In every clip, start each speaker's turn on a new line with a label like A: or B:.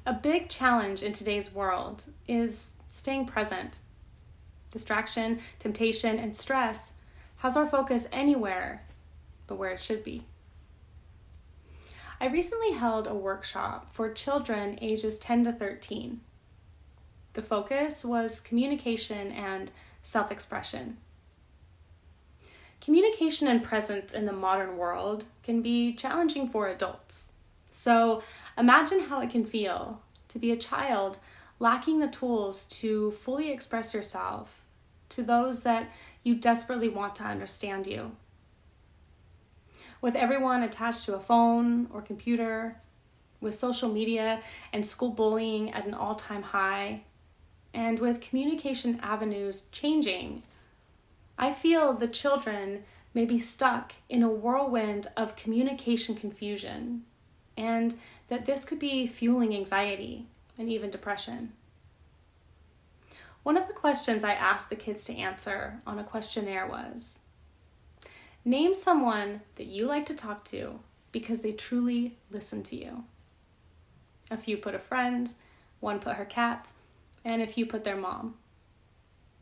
A: A big challenge in today's world is staying present. Distraction, temptation, and stress has our focus anywhere but where it should be. I recently held a workshop for children ages 10 to 13. The focus was communication and self-expression. Communication and presence in the modern world can be challenging for adults. So imagine how it can feel to be a child lacking the tools to fully express yourself to those that you desperately want to understand you. With everyone attached to a phone or computer, with social media and school bullying at an all-time high, and with communication avenues changing, I feel the children may be stuck in a whirlwind of communication confusion, and that this could be fueling anxiety and even depression. One of the questions I asked the kids to answer on a questionnaire was, name someone that you like to talk to because they truly listen to you. A few put a friend, one put her cat, and a few put their mom.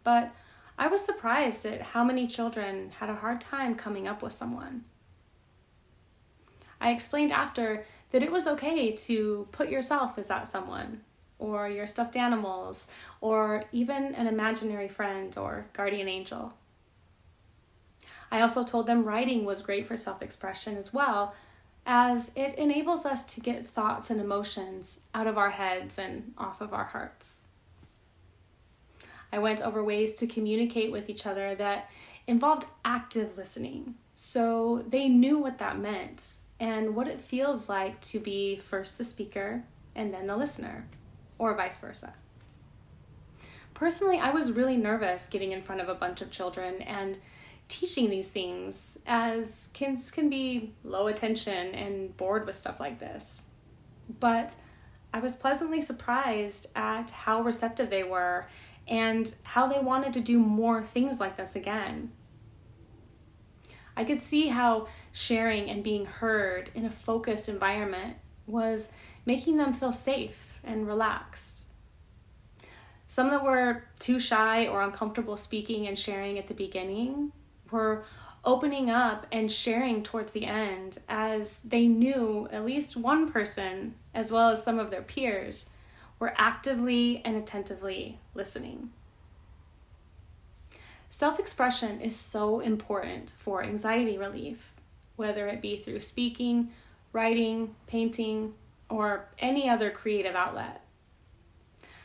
A: But I was surprised at how many children had a hard time coming up with someone. I explained after that it was okay to put yourself as that someone, or your stuffed animals, or even an imaginary friend or guardian angel. I also told them writing was great for self-expression as well, as it enables us to get thoughts and emotions out of our heads and off of our hearts. I went over ways to communicate with each other that involved active listening, so they knew what that meant and what it feels like to be first the speaker and then the listener, or vice versa. Personally, I was really nervous getting in front of a bunch of children and teaching these things, as kids can be low attention and bored with stuff like this. But I was pleasantly surprised at how receptive they were and how they wanted to do more things like this again. I could see how sharing and being heard in a focused environment was making them feel safe and relaxed. Some that were too shy or uncomfortable speaking and sharing at the beginning were opening up and sharing towards the end, as they knew at least one person, as well as some of their peers, were actively and attentively listening. Self-expression is so important for anxiety relief, whether it be through speaking, writing, painting, or any other creative outlet.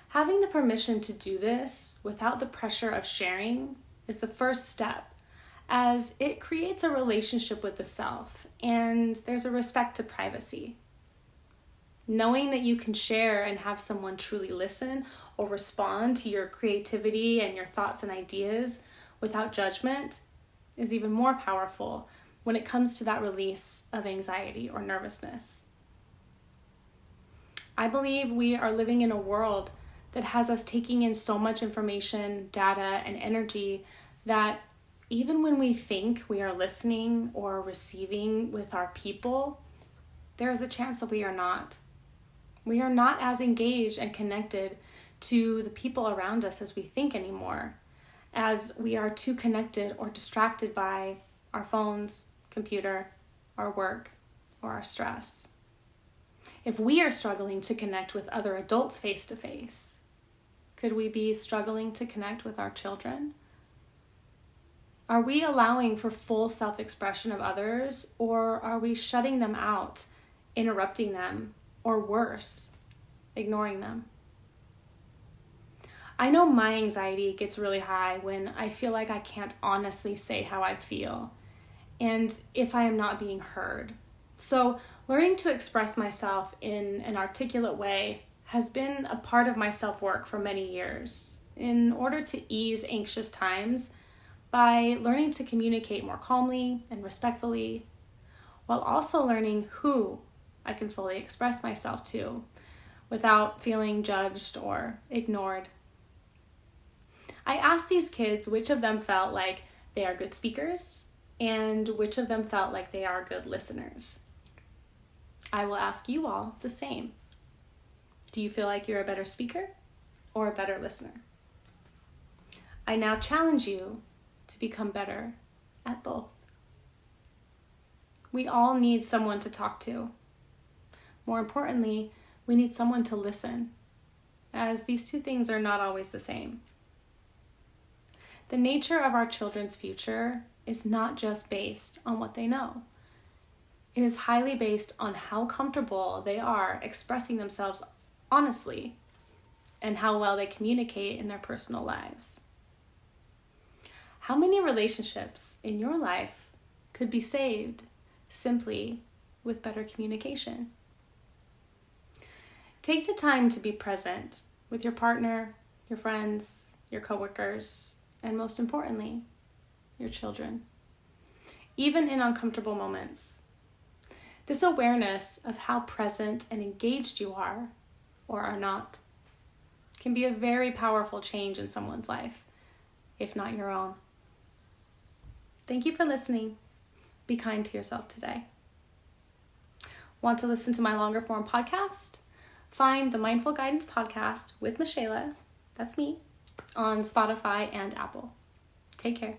A: Having the permission to do this without the pressure of sharing is the first step, as it creates a relationship with the self and there's a respect to privacy. Knowing that you can share and have someone truly listen or respond to your creativity and your thoughts and ideas without judgment is even more powerful when it comes to that release of anxiety or nervousness. I believe we are living in a world that has us taking in so much information, data, and energy that even when we think we are listening or receiving with our people, there is a chance that we are not. We are not as engaged and connected to the people around us as we think anymore, as we are too connected or distracted by our phones, computer, our work, or our stress. If we are struggling to connect with other adults face to face, could we be struggling to connect with our children? Are we allowing for full self-expression of others, or are we shutting them out, interrupting them, or worse, ignoring them? I know my anxiety gets really high when I feel like I can't honestly say how I feel, and if I am not being heard. So learning to express myself in an articulate way has been a part of my self-work for many years in order to ease anxious times by learning to communicate more calmly and respectfully, while also learning who I can fully express myself to without feeling judged or ignored. I asked these kids which of them felt like they are good speakers and which of them felt like they are good listeners. I will ask you all the same. Do you feel like you're a better speaker or a better listener? I now challenge you to become better at both. We all need someone to talk to. More importantly, we need someone to listen, as these two things are not always the same. The nature of our children's future is not just based on what they know. It is highly based on how comfortable they are expressing themselves honestly and how well they communicate in their personal lives. How many relationships in your life could be saved simply with better communication? Take the time to be present with your partner, your friends, your coworkers, and most importantly, your children, even in uncomfortable moments. This awareness of how present and engaged you are or are not can be a very powerful change in someone's life, if not your own. Thank you for listening. Be kind to yourself today. Want to listen to my longer form podcast? Find the Mindful Guidance Podcast with Michela, that's me, on Spotify and Apple. Take care.